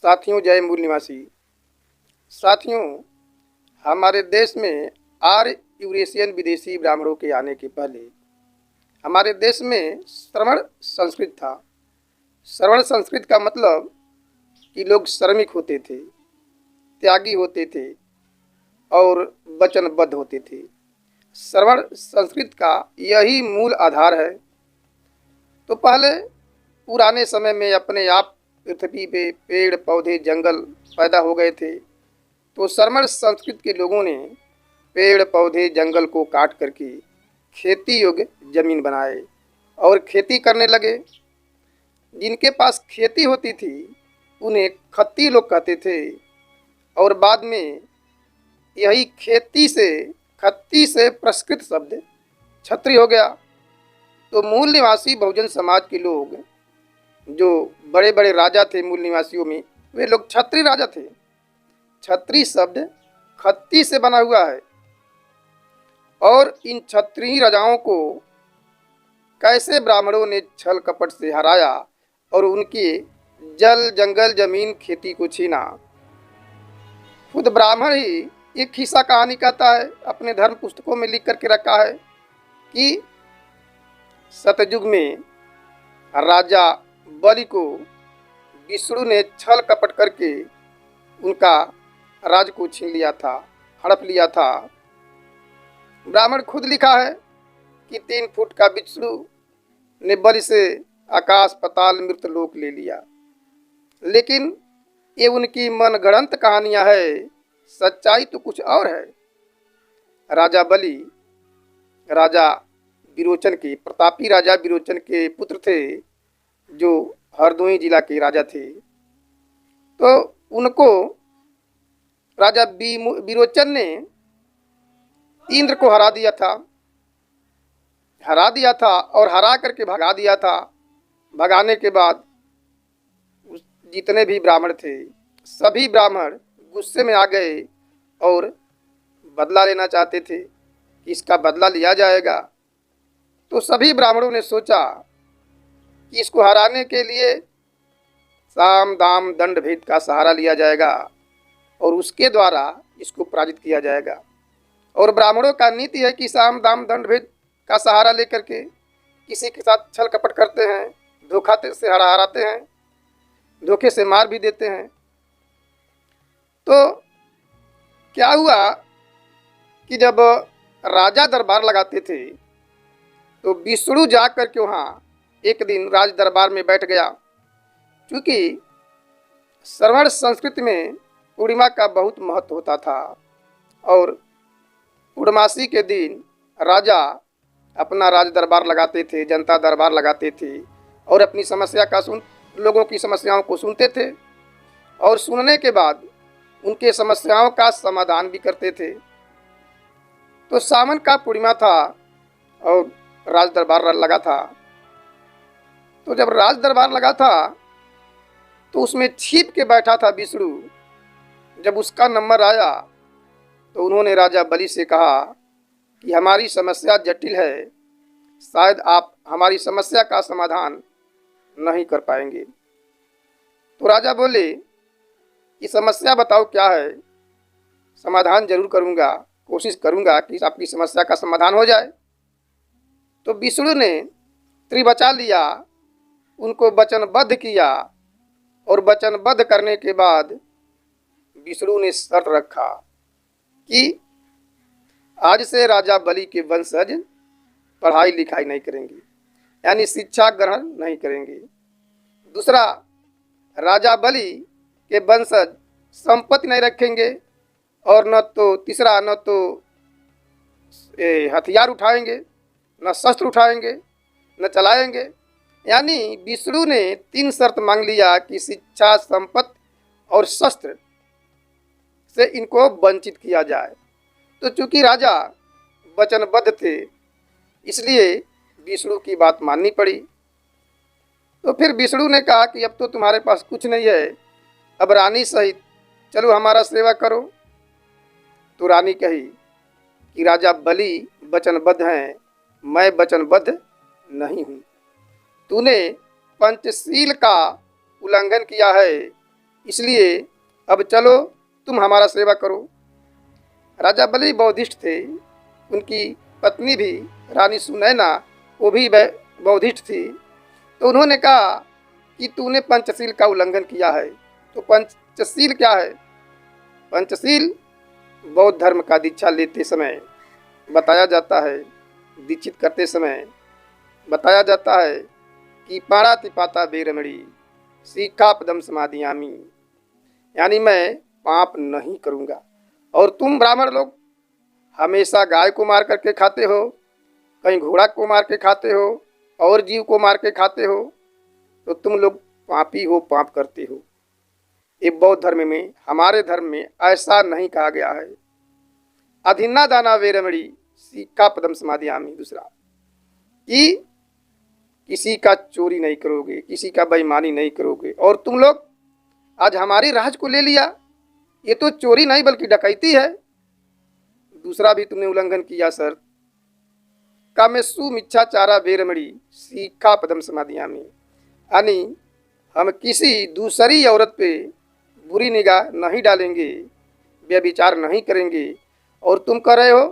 साथियों, जय मूल निवासी। साथियों, हमारे देश में आर्य यूरेशियन विदेशी ब्राह्मणों के आने के पहले हमारे देश में श्रवण संस्कृत था। श्रवण संस्कृत का मतलब कि लोग श्रमिक होते थे, त्यागी होते थे और वचनबद्ध होते थे। श्रवण संस्कृत का यही मूल आधार है। तो पहले पुराने समय में अपने आप पृथ्वी पे पेड़ पौधे जंगल पैदा हो गए थे। तो श्रवण संस्कृत के लोगों ने पेड़ पौधे जंगल को काट करके खेती योग्य जमीन बनाए और खेती करने लगे। जिनके पास खेती होती थी उन्हें खत्ती लोग कहते थे और बाद में यही खत्ती से प्रस्कृत शब्द क्षत्रिय हो गया। तो मूल निवासी बहुजन समाज के लोग जो बड़े बड़े राजा थे मूल निवासियों में, वे लोग क्षत्रिय राजा थे। क्षत्रिय शब्द खत्ती से बना हुआ है। और इन क्षत्रिय राजाओं को कैसे ब्राह्मणों ने छल कपट से हराया और उनके जल जंगल जमीन खेती को छीना। खुद ब्राह्मण ही एक खिस्सा कहानी कहता है, अपने धर्म पुस्तकों में लिख करके रखा है कि सतयुग में राजा बलि को विष्णु ने छल कपट करके उनका राज को छीन लिया था, हड़प लिया था। ब्राह्मण खुद लिखा है कि 3 फुट का विष्णु ने बलि से आकाश पाताल मृत लोक ले लिया। लेकिन ये उनकी मनगढ़ंत कहानियां है, सच्चाई तो कुछ और है। राजा बलि राजा विरोचन के, प्रतापी राजा विरोचन के पुत्र थे, जो हरदोई जिला के राजा थे। तो उनको राजा विरोचन ने इंद्र को हरा दिया था और हरा करके भगा दिया था। भगाने के बाद जितने भी ब्राह्मण थे सभी ब्राह्मण गुस्से में आ गए और बदला लेना चाहते थे कि इसका बदला लिया जाएगा। तो सभी ब्राह्मणों ने सोचा कि इसको हराने के लिए साम दाम दंड भेद का सहारा लिया जाएगा और उसके द्वारा इसको पराजित किया जाएगा। और ब्राह्मणों का नीति है कि साम दाम दंड भेद का सहारा लेकर के किसी के साथ छल कपट करते हैं, धोखा से हराते हैं, धोखे से मार भी देते हैं। तो क्या हुआ कि जब राजा दरबार लगाते थे तो विष्णु जा कर के वहाँ एक दिन राज दरबार में बैठ गया। क्योंकि श्रवण संस्कृति में पूर्णिमा का बहुत महत्व होता था और पूर्णमासी के दिन राजा अपना राज दरबार लगाते थे, जनता दरबार लगाते थे और अपनी समस्या का लोगों की समस्याओं को सुनते थे और सुनने के बाद उनके समस्याओं का समाधान भी करते थे। तो सावन का पूर्णिमा था और राज दरबार लगा था। तो जब राज दरबार लगा था तो उसमें छिप के बैठा था विष्णु। जब उसका नंबर आया तो उन्होंने राजा बलि से कहा कि हमारी समस्या जटिल है, शायद आप हमारी समस्या का समाधान नहीं कर पाएंगे। तो राजा बोले कि समस्या बताओ क्या है, समाधान जरूर करूंगा, कोशिश करूंगा कि आपकी समस्या का समाधान हो जाए। तो विष्णु ने त्रिवचा लिया, उनको वचनबद्ध किया और वचनबद्ध करने के बाद विष्णु ने शर्त रखा कि आज से राजा बलि के वंशज पढ़ाई लिखाई नहीं करेंगे, यानी शिक्षा ग्रहण नहीं करेंगे। दूसरा, राजा बलि के वंशज संपत्ति नहीं रखेंगे और तीसरा न तो हथियार उठाएंगे, न शस्त्र उठाएंगे, न चलाएंगे। यानी विष्णु ने 3 शर्त मांग लिया कि शिक्षा, संपत्ति और शस्त्र से इनको वंचित किया जाए। तो चूंकि राजा वचनबद्ध थे इसलिए विष्णु की बात माननी पड़ी। तो फिर विष्णु ने कहा कि अब तो तुम्हारे पास कुछ नहीं है, अब रानी सहित चलो हमारा सेवा करो। तो रानी कही कि राजा बलि वचनबद्ध हैं, मैं वचनबद्ध नहीं हूँ। तूने पंचशील का उल्लंघन किया है इसलिए अब चलो तुम हमारा सेवा करो। राजा बलि बौद्धिष्ट थे, उनकी पत्नी भी रानी सुनैना वो भी बौद्धिष्ट थी। तो उन्होंने कहा कि तूने पंचशील का उल्लंघन किया है। तो पंचशील क्या है? पंचशील बौद्ध धर्म का दीक्षा लेते समय बताया जाता है, दीक्षित करते समय बताया जाता है कि पाणातिपाता बेरमणि सिक्खापदम समादियामी, यानी मैं पाप नहीं करूँगा। और तुम ब्राह्मण लोग हमेशा गाय को मार करके खाते हो, कहीं घोड़ा को मार के खाते हो और जीव को मार के खाते हो, तो तुम लोग पापी हो, पाप करते हो। ये बौद्ध धर्म में, हमारे धर्म में ऐसा नहीं कहा गया है। अधिन्ना दाना वेरमणि सिक्खापदम समादियामी। दूसरा कि किसी का चोरी नहीं करोगे, किसी का बेईमानी नहीं करोगे। और तुम लोग आज हमारी राज को ले लिया, ये तो चोरी नहीं बल्कि डकैती है। दूसरा भी तुमने उल्लंघन किया सर। कामेसु मिच्छाचारा वेरमणि सिक्खापदम समादियामी, यानी हम किसी दूसरी औरत पे बुरी निगाह नहीं डालेंगे, व्यभिचार नहीं करेंगे। और तुम कह रहे हो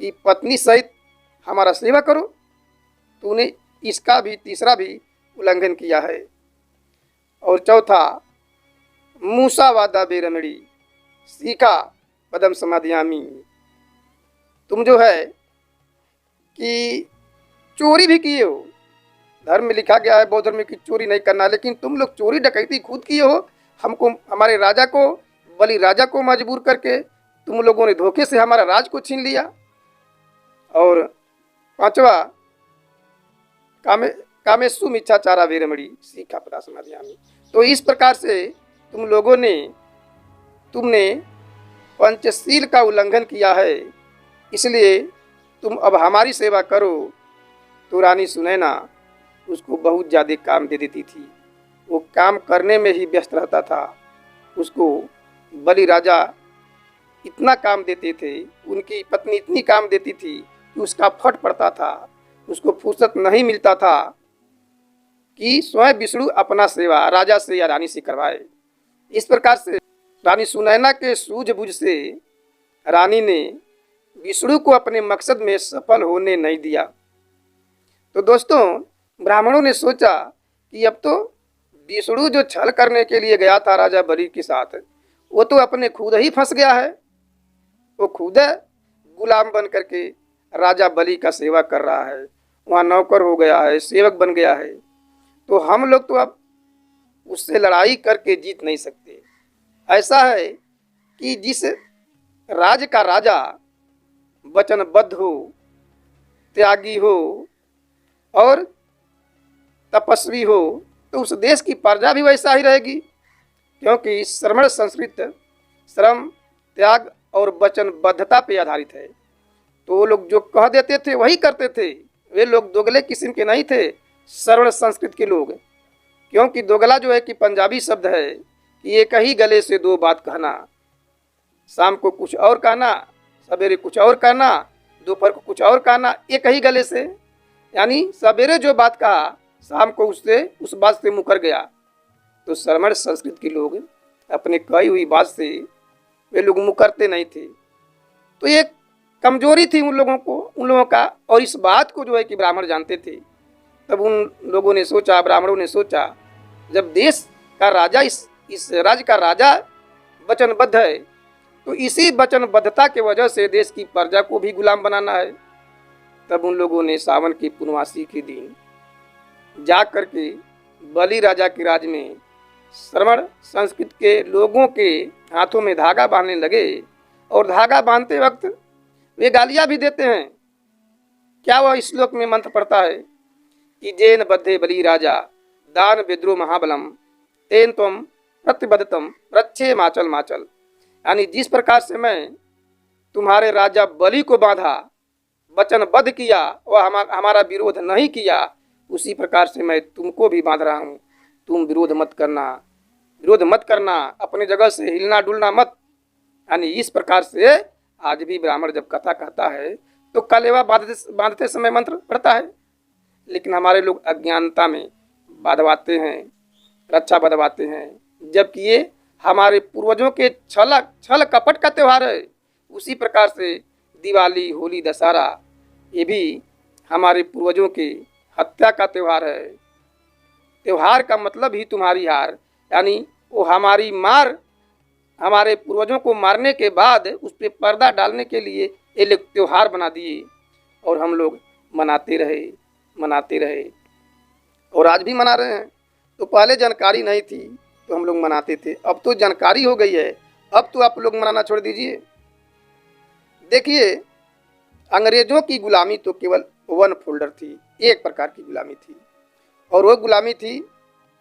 कि पत्नी सहित हमारा सेवा करो। तूने इसका भी, तीसरा भी उल्लंघन किया है। और चौथा मूसावादा वेरमणि सिक्खापदम समादियामी, तुम जो है कि चोरी भी किए हो। धर्म में लिखा गया है बौद्ध धर्म में कि चोरी नहीं करना, लेकिन तुम लोग चोरी डकैती खुद किए हो। हमको, हमारे राजा को, बलि राजा को मजबूर करके तुम लोगों ने धोखे से हमारा राज को छीन लिया। और पांचवा कामेसु मिच्छाचारा वेरमणि सिक्खापदम समादियामी। तो इस प्रकार से तुमने पंचशील का उल्लंघन किया है, इसलिए तुम अब हमारी सेवा करो। तो रानी सुनैना उसको बहुत ज़्यादा काम दे देती थी, वो काम करने में ही व्यस्त रहता था। उसको बलि राजा इतना काम देते थे, उनकी पत्नी इतनी काम देती थी कि उसका फट पड़ता था, उसको फुर्सत नहीं मिलता था कि स्वयं विष्णु अपना सेवा राजा से या रानी से करवाए। इस प्रकार से रानी सुनैना के सूझबूझ से रानी ने विष्णु को अपने मकसद में सफल होने नहीं दिया। तो दोस्तों, ब्राह्मणों ने सोचा कि अब तो विष्णु जो छल करने के लिए गया था राजा बलि के साथ, वो तो अपने खुद ही फंस गया है। वो खुद गुलाम बन करके राजा बलि का सेवा कर रहा है, वहाँ नौकर हो गया है, सेवक बन गया है। तो हम लोग तो अब उससे लड़ाई करके जीत नहीं सकते। ऐसा है कि जिस राज्य का राजा वचनबद्ध हो, त्यागी हो और तपस्वी हो, तो उस देश की प्रजा भी वैसा ही रहेगी। क्योंकि श्रमण संस्कृत श्रम, त्याग और वचनबद्धता पे आधारित है। तो वो लोग जो कह देते थे वही करते थे। वे लोग दोगले किस्म के नहीं थे, श्रवण संस्कृत के लोग। क्योंकि दोगला जो है कि पंजाबी शब्द है कि एक ही गले से दो बात कहना, शाम को कुछ और कहना, सवेरे कुछ और कहना, दोपहर को कुछ और कहना, एक ही गले से। यानी सवेरे जो बात कहा, शाम को उससे उस बात से मुकर गया। तो श्रमण संस्कृत के लोग अपने कही हुई बात से वे लोग मुकरते नहीं थे। तो एक कमजोरी थी उन लोगों का। और इस बात को जो है कि ब्राह्मण जानते थे। तब उन लोगों ने सोचा, ब्राह्मणों ने सोचा, जब देश का राजा, इस राज्य का राजा वचनबद्ध है, तो इसी वचनबद्धता के वजह से देश की प्रजा को भी गुलाम बनाना है। तब उन लोगों ने सावन की पूर्णमासी के दिन जा करके बलि राजा के राज में श्रमण संस्कृत के लोगों के हाथों में धागा बांधने लगे। और धागा बांधते वक्त वे गालियां भी देते हैं। क्या वह श्लोक में मंत्र पढ़ता है कि जेन बद्धे बलि राजा दान विद्रोह महाबलम तेन त्वम प्रतिबद्धतम रक्षे माचल माचल। यानी जिस प्रकार से मैं तुम्हारे राजा बलि को बांधा, वचनबद्ध किया, वह हमारा विरोध नहीं किया, उसी प्रकार से मैं तुमको भी बांध रहा हूँ। तुम विरोध मत करना, अपने जगह से हिलना डुलना मत। यानी इस प्रकार से आज भी ब्राह्मण जब कथा कहता है तो कलेवा बांधते समय मंत्र पढ़ता है। लेकिन हमारे लोग अज्ञानता में बांधवाते हैं, रक्षा बंधवाते हैं, जबकि ये हमारे पूर्वजों के छल कपट का त्यौहार है। उसी प्रकार से दिवाली, होली, दशहरा ये भी हमारे पूर्वजों की हत्या का त्यौहार है। त्यौहार का मतलब ही तुम्हारी हार, यानी वो हमारी मार, हमारे पूर्वजों को मारने के बाद उस पर पर्दा डालने के लिए ये लोग त्यौहार बना दिए और हम लोग मनाते रहे और आज भी मना रहे हैं। तो पहले जानकारी नहीं थी तो हम लोग मनाते थे, अब तो जानकारी हो गई है, अब तो आप लोग मनाना छोड़ दीजिए। देखिए, अंग्रेजों की गुलामी तो केवल वन फोल्डर थी, एक प्रकार की गुलामी थी, और वो गुलामी थी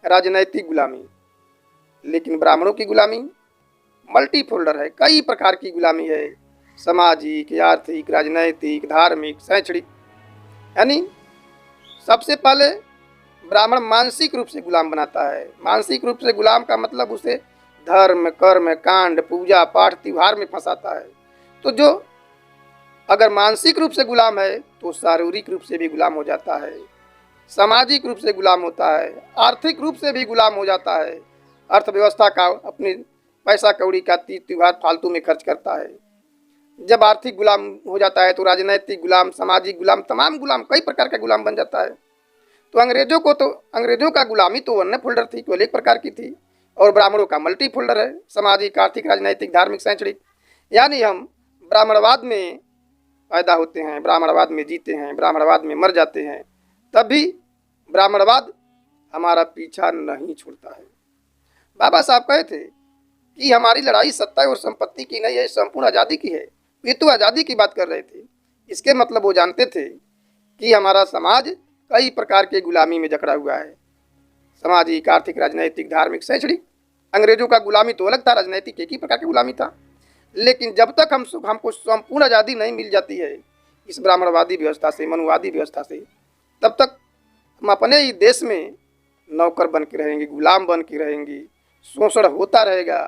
राजनैतिक गुलामी। लेकिन ब्राह्मणों की गुलामी मल्टी फोल्डर है, कई प्रकार की गुलामी है, सामाजिक, आर्थिक, राजनैतिक, धार्मिक, शैक्षणिक। यानी सबसे पहले ब्राह्मण मानसिक रूप से गुलाम बनाता है। मानसिक रूप से गुलाम का मतलब उसे धर्म, कर्म, कांड, पूजा पाठ, त्योहार में फंसाता है। तो जो अगर मानसिक रूप से गुलाम है तो शारीरिक रूप से भी गुलाम हो जाता है, सामाजिक रूप से गुलाम होता है, आर्थिक रूप से भी गुलाम हो जाता है। अर्थव्यवस्था का अपने पैसा कौड़ी का तीज त्योहार फालतू में खर्च करता है। जब आर्थिक गुलाम हो जाता है तो राजनैतिक गुलाम, सामाजिक गुलाम, तमाम गुलाम, कई प्रकार का गुलाम बन जाता है। तो अंग्रेजों का गुलामी तो वन फोल्डर थी, केवल एक प्रकार की थी, और ब्राह्मणों का मल्टी फोल्डर है, सामाजिक, आर्थिक, राजनैतिक, धार्मिक, शैक्षणिक। यानी हम ब्राह्मणवाद में पैदा होते हैं, ब्राह्मणवाद में जीते हैं, ब्राह्मणवाद में मर जाते हैं, तब भी ब्राह्मणवाद हमारा पीछा नहीं छोड़ता है। बाबा साहब कहे थे कि हमारी लड़ाई सत्ता और संपत्ति की नहीं है, संपूर्ण आज़ादी की है। ये तो आज़ादी की बात कर रहे थे, इसके मतलब वो जानते थे कि हमारा समाज कई प्रकार के गुलामी में जकड़ा हुआ है, सामाजिक, आर्थिक, राजनैतिक, धार्मिक, शैक्षणिक। अंग्रेजों का गुलामी तो अलग था, राजनैतिक एक ही प्रकार की गुलामी था। लेकिन जब तक हमको संपूर्ण आज़ादी नहीं मिल जाती है इस ब्राह्मणवादी व्यवस्था से, मनुवादी व्यवस्था से, तब तक हम अपने ही देश में नौकर बन के रहेंगे, गुलाम बन के रहेंगे, शोषण होता रहेगा।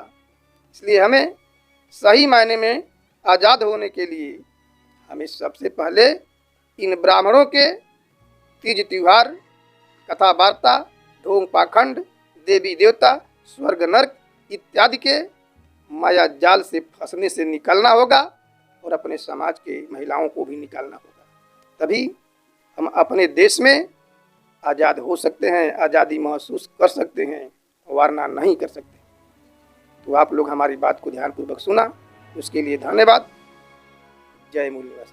इसलिए हमें सही मायने में आज़ाद होने के लिए हमें सबसे पहले इन ब्राह्मणों के तीज त्योहार, कथा वार्ता, ढोंग पाखंड, देवी देवता, स्वर्ग नरक इत्यादि के माया जाल से फंसने से निकलना होगा और अपने समाज के महिलाओं को भी निकालना होगा। तभी हम अपने देश में आज़ाद हो सकते हैं, आज़ादी महसूस कर सकते हैं, वरना नहीं कर सकते। तो आप लोग हमारी बात को ध्यानपूर्वक सुना, उसके लिए धन्यवाद। जय मूल निवासी।